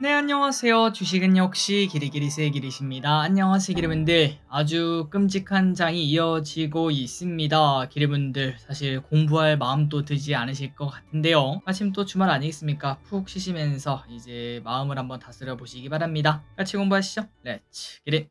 네, 안녕하세요. 주식은 역시 기리기리스의 기리십니다. 안녕하세요, 기리분들. 아주 끔찍한 장이 이어지고 있습니다. 기리분들, 사실 공부할 마음도 들지 않으실 것 같은데요. 마침 또 주말 아니겠습니까? 푹 쉬시면서 이제 마음을 한번 다스려 보시기 바랍니다. 같이 공부하시죠. 렛츠 기릿.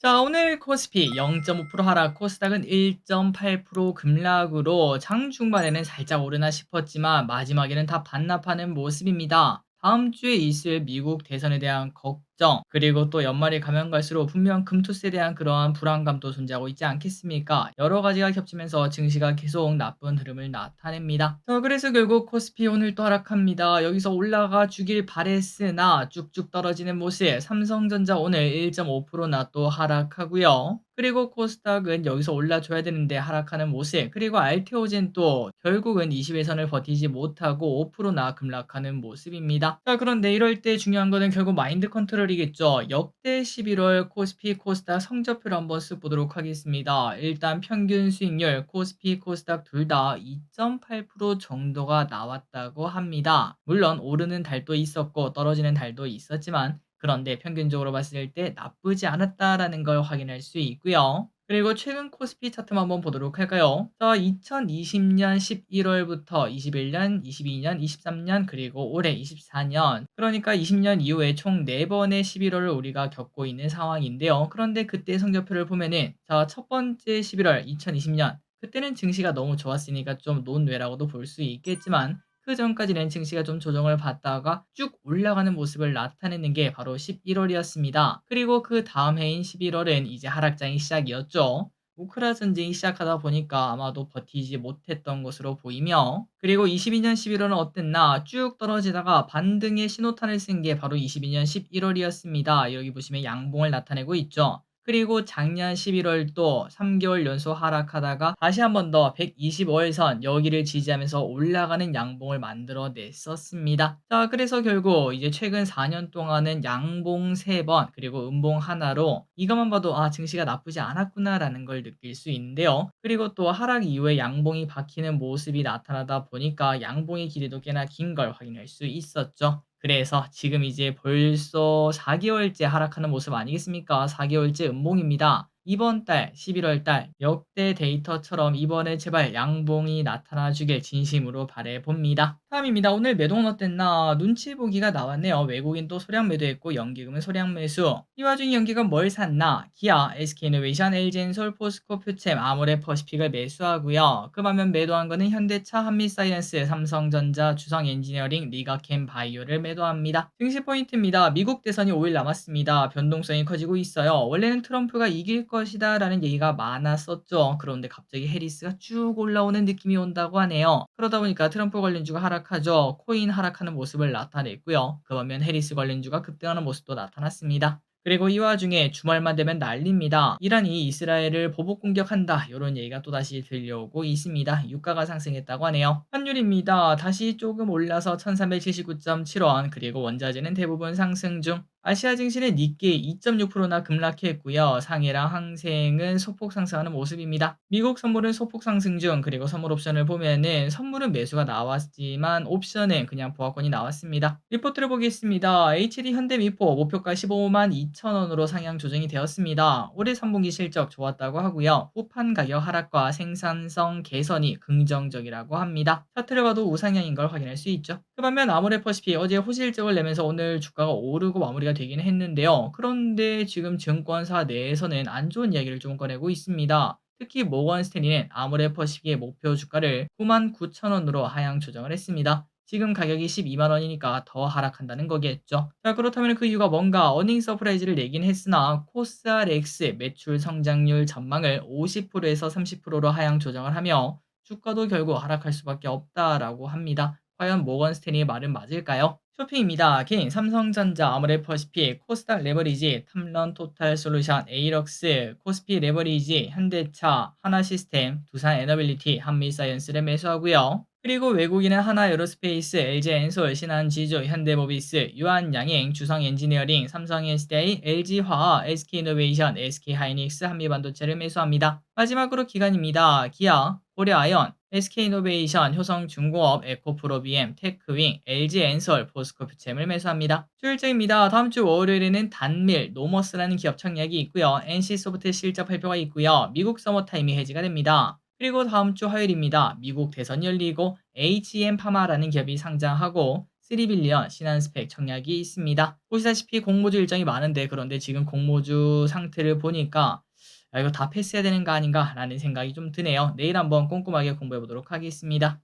자, 오늘 코스피 0.5% 하락, 코스닥은 1.8% 급락으로 장 중반에는 살짝 오르나 싶었지만 마지막에는 다 반납하는 모습입니다. 다음 주에 있을 미국 대선에 대한 걱정, 그리고 또 연말이 가면 갈수록 분명 금투스에 대한 그러한 불안감도 존재하고 있지 않겠습니까? 여러 가지가 겹치면서 증시가 계속 나쁜 흐름을 나타냅니다. 그래서 결국 코스피 오늘 또 하락합니다. 여기서 올라가 주길 바랬으나 쭉쭉 떨어지는 모습. 삼성전자 오늘 1.5%나 또 하락하고요. 그리고 코스닥은 여기서 올라줘야 되는데 하락하는 모습. 그리고 알테오젠 또 결국은 20일선을 버티지 못하고 5%나 급락하는 모습입니다. 자, 그런데 이럴 때 중요한 거는 결국 마인드 컨트롤이겠죠. 역대 11월 코스피 코스닥 성적표를 한번 쓱 보도록 하겠습니다. 일단 평균 수익률 코스피 코스닥 둘 다 2.8% 정도가 나왔다고 합니다. 물론 오르는 달도 있었고 떨어지는 달도 있었지만 그런데 평균적으로 봤을 때 나쁘지 않았다라는 걸 확인할 수 있고요. 그리고 최근 코스피 차트만 한번 보도록 할까요? 자, 2020년 11월부터 21년, 22년, 23년, 그리고 올해 24년. 그러니까 20년 이후에 총 4번의 11월을 우리가 겪고 있는 상황인데요. 그런데 그때 성적표를 보면은, 자, 첫 번째 11월 2020년. 그때는 증시가 너무 좋았으니까 좀 논외라고도 볼 수 있겠지만, 그 전까지는 증시가 좀 조정을 받다가 쭉 올라가는 모습을 나타내는 게 바로 11월이었습니다. 그리고 그 다음 해인 11월은 이제 하락장이 시작이었죠. 우크라 전쟁이 시작하다 보니까 아마도 버티지 못했던 것으로 보이며, 그리고 22년 11월은 어땠나 쭉 떨어지다가 반등의 신호탄을 쓴 게 바로 22년 11월이었습니다. 여기 보시면 양봉을 나타내고 있죠. 그리고 작년 11월도 3개월 연속 하락하다가 다시 한 번 더 125일선 여기를 지지하면서 올라가는 양봉을 만들어 냈었습니다. 자, 그래서 결국 이제 최근 4년 동안은 양봉 3번 그리고 음봉 하나로 이것만 봐도 증시가 나쁘지 않았구나라는 걸 느낄 수 있는데요. 그리고 또 하락 이후에 양봉이 박히는 모습이 나타나다 보니까 양봉의 길이도 꽤나 긴 걸 확인할 수 있었죠. 그래서 지금 이제 벌써 4개월째 하락하는 모습 아니겠습니까? 4개월째 음봉입니다. 이번 달 11월 달 역대 데이터처럼 이번에 제발 양봉이 나타나 주길 진심으로 바래 봅니다. 다음입니다. 오늘 매도는 어땠나? 눈치 보기가 나왔네요. 외국인 또 소량 매도했고 연기금은 소량 매수. 이 와중에 연기금 뭘 샀나? 기아, SK이노베이션, LG엔솔, 포스코, 퓨챔, 아모레퍼시픽을 매수하고요. 그 반면 매도한 거는 현대차, 한미사이언스, 삼성전자, 주성엔지니어링, 리가캠 바이오를 매도합니다. 증시 포인트입니다. 미국 대선이 5일 남았습니다. 변동성이 커지고 있어요. 원래는 트럼프가 이길 것이다 라는 얘기가 많았었죠. 그런데 갑자기 해리스가 쭉 올라오는 느낌이 온다고 하네요. 그러다 보니까 트럼프 관련주가 하락하죠. 코인 하락하는 모습을 나타냈고요. 그 반면 해리스 관련주가 급등하는 모습도 나타났습니다. 그리고 이 와중에 주말만 되면 난립니다. 이란이 이스라엘을 보복 공격한다. 이런 얘기가 또다시 들려오고 있습니다. 유가가 상승했다고 하네요. 환율입니다. 다시 조금 올라서 1379.7원, 그리고 원자재는 대부분 상승 중. 아시아 증시는 니케이 2.6%나 급락했고요. 상해랑 항생은 소폭 상승하는 모습입니다. 미국 선물은 소폭 상승 중. 그리고 선물 옵션을 보면은 선물은 매수가 나왔지만 옵션은 그냥 보합권이 나왔습니다. 리포트를 보겠습니다. HD 현대미포 목표가 15만 2천 원으로 상향 조정이 되었습니다. 올해 3분기 실적 좋았다고 하고요. 후판 가격 하락과 생산성 개선이 긍정적이라고 합니다. 차트를 봐도 우상향인 걸 확인할 수 있죠. 그 반면 아모레퍼시픽 어제 호실적을 내면서 오늘 주가가 오르고 마무리가 되긴 했는데요. 그런데 지금 증권사 내에서는 안 좋은 이야기를 좀 꺼내고 있습니다. 특히 모건 스탠리는 아모레퍼시픽의 목표 주가를 9만 9천 원으로 하향 조정을 했습니다. 지금 가격이 12만 원이니까 더 하락한다는 거겠죠. 자, 그렇다면 그 이유가 뭔가 어닝 서프라이즈를 내긴 했으나 코스알엑스 매출 성장률 전망을 50%에서 30%로 하향 조정을 하며 주가도 결국 하락할 수밖에 없다라고 합니다. 과연 모건 스탠리의 말은 맞을까요? 쇼핑입니다. 개인 삼성전자, 아모레퍼시픽, 코스닥 레버리지, 탐런 토탈솔루션, 에이럭스, 코스피 레버리지, 현대차, 하나시스템, 두산에너빌리티, 한미사이언스를 매수하고요. 그리고 외국인은 하나에어로스페이스, LG엔솔, 신한지주, 현대모비스, 유한양행, 주성엔지니어링, 삼성SDI, LG화학, SK이노베이션, SK하이닉스, 한미반도체를 매수합니다. 마지막으로 기관입니다. 기아, 고려아연, SK이노베이션, 효성중공업, 에코프로비엠, 테크윙, LG엔솔, 포스코퓨챔을 매수합니다. 수요일장입니다. 다음 주 월요일에는 단밀, 노머스라는 기업 청약이 있고요. NC소프트 실적 발표가 있고요. 미국 서머타임이 해지가 됩니다. 그리고 다음 주 화요일입니다. 미국 대선이 열리고 HM파마라는 기업이 상장하고 3빌리언 신한스펙 청약이 있습니다. 보시다시피 공모주 일정이 많은데 그런데 지금 공모주 상태를 보니까 이거 다 패스해야 되는 거 아닌가라는 생각이 좀 드네요. 내일 한번 꼼꼼하게 공부해 보도록 하겠습니다.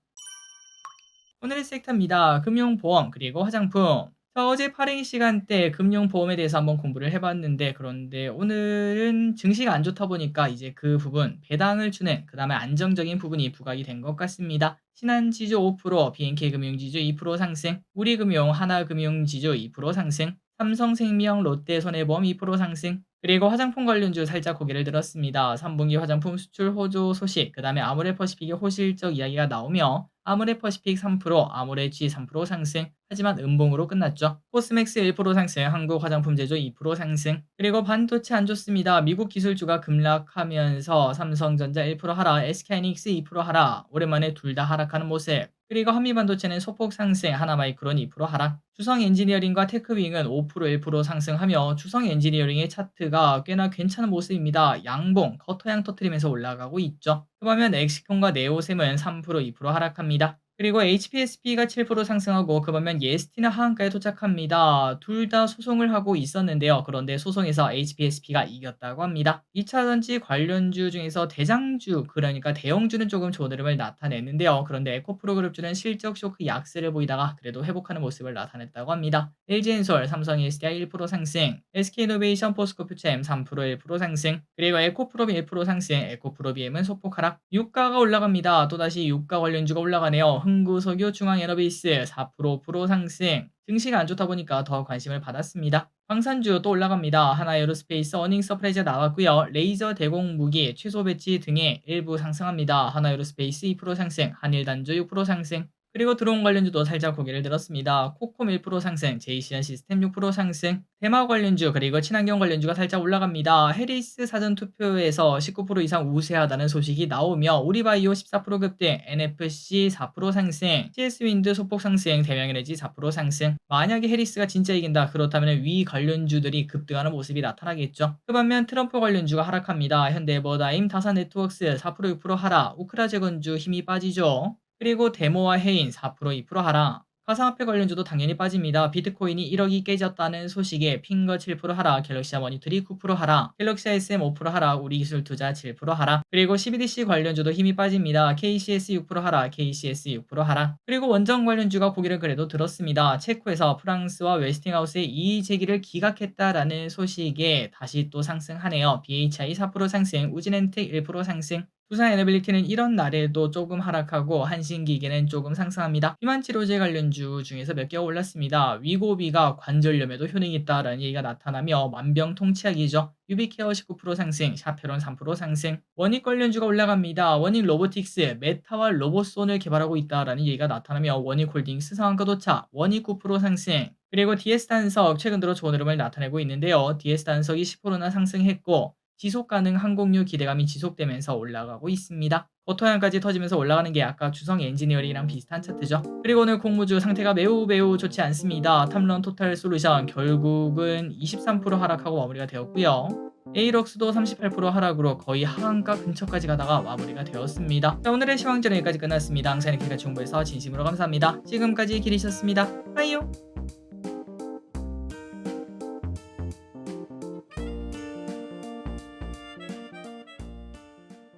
오늘의 섹터입니다. 금융보험 그리고 화장품. 자, 어제 파랭이 시간대 금융보험에 대해서 한번 공부를 해봤는데 그런데 오늘은 증시가 안 좋다 보니까 이제 그 부분 배당을 주는 그 다음에 안정적인 부분이 부각이 된 것 같습니다. 신한지주 5%, BNK금융지주 2% 상승, 우리금융, 하나금융지주 2% 상승, 삼성생명, 롯데손해보험 2% 상승, 그리고 화장품 관련주 살짝 고개를 들었습니다. 3분기 화장품 수출 호조 소식, 그 다음에 아모레퍼시픽의 호실적 이야기가 나오며 아모레퍼시픽 3%, 아모레G 3% 상승, 하지만 음봉으로 끝났죠. 코스맥스 1% 상승, 한국화장품제조 2% 상승, 그리고 반도체 안 좋습니다. 미국 기술주가 급락하면서 삼성전자 1% 하락, SK하이닉스 2% 하락, 오랜만에 둘 다 하락하는 모습. 그리고 한미반도체는 소폭 상승, 하나마이크론 2% 하락, 주성엔지니어링과 테크윙은 5% 1% 상승하며 주성엔지니어링의 차트가 꽤나 괜찮은 모습입니다. 양봉, 커터양 터트리면서 올라가고 있죠. 그 반면 엑시콘과 네오셈은 3% 2% 하락합니다. 그리고 HPSP가 7% 상승하고 그 반면 예스티는 하한가에 도착합니다. 둘 다 소송을 하고 있었는데요. 그런데 소송에서 HPSP가 이겼다고 합니다. 2차전지 관련주 중에서 대장주 그러니까 대형주는 조금 좋은 흐름을 나타냈는데요. 그런데 에코프로그룹주는 실적 쇼크 약세를 보이다가 그래도 회복하는 모습을 나타냈다고 합니다. LG엔솔, 삼성SDI 1% 상승, SK이노베이션, 포스코퓨챔 3% 1% 상승, 그리고 에코프로비 1% 상승, 에코프로비엠은 소폭 하락. 유가가 올라갑니다. 또다시 유가 관련주가 올라가네요. 흥구석유, 중앙에너베이스 4% 5% 상승. 증시가 안 좋다 보니까 더 관심을 받았습니다. 방산주 또 올라갑니다. 하나에어로스페이스 어닝 서프라이즈 나왔고요. 레이저 대공 무기, 최소 배치 등의 일부 상승합니다. 하나에어로스페이스 2% 상승, 한일단조 6% 상승. 그리고 드론 관련주도 살짝 고개를 들었습니다. 코콤 1% 상승, 제이시안 시스템 6% 상승, 대마 관련주 그리고 친환경 관련주가 살짝 올라갑니다. 해리스 사전투표에서 19% 이상 우세하다는 소식이 나오며 우리바이오 14% 급등, NFC 4% 상승, CS윈드 소폭 상승, 대명에너지 4% 상승. 만약에 해리스가 진짜 이긴다 그렇다면 위 관련주들이 급등하는 모습이 나타나겠죠. 그 반면 트럼프 관련주가 하락합니다. 현대에버다임, 다산네트워크스 4% 6% 하락, 우크라제건주 힘이 빠지죠. 그리고 데모와 해인 4% 2% 하락, 가상화폐 관련주도 당연히 빠집니다. 비트코인이 1억이 깨졌다는 소식에 핑거 7% 하락, 갤럭시아 머니터리 9% 하락, 갤럭시아 SM 5% 하락, 우리기술투자 7% 하락, 그리고 CBDC 관련주도 힘이 빠집니다. KCS 6% 하락, KCS 6% 하락, 그리고 원전 관련주가 고개를 그래도 들었습니다. 체코에서 프랑스와 웨스팅하우스의 이의 제기를 기각했다라는 소식에 다시 또 상승하네요. BHI 4% 상승, 우진엔텍 1% 상승, 두산에너빌리티는 이런 날에도 조금 하락하고 한신기계는 조금 상승합니다. 비만치료제 관련주 중에서 몇 개가 올랐습니다. 위고비가 관절염에도 효능이 있다라는 얘기가 나타나며 만병통치약이죠. 유비케어 19% 상승, 샤페론 3% 상승, 원익 관련주가 올라갑니다. 원익 로보틱스, 메타와 로봇손을 개발하고 있다라는 얘기가 나타나며 원익홀딩스 상한가 도착, 원익 9% 상승, 그리고 DS단석 최근 들어 좋은 흐름을 나타내고 있는데요. DS단석이 10%나 상승했고 지속 가능 항공유 기대감이 지속되면서 올라가고 있습니다. 버터양까지 터지면서 올라가는 게 아까 주성 엔지니어링이랑 비슷한 차트죠. 그리고 오늘 공무주 상태가 매우 좋지 않습니다. 탐런 토탈 솔루션 결국은 23% 하락하고 마무리가 되었고요. 에이럭스도 38% 하락으로 거의 하한가 근처까지 가다가 마무리가 되었습니다. 자, 오늘의 시황전은 여기까지 끝났습니다. 항상 이렇게 같이 공부해서 진심으로 감사합니다. 지금까지 길이셨습니다. 빠이요.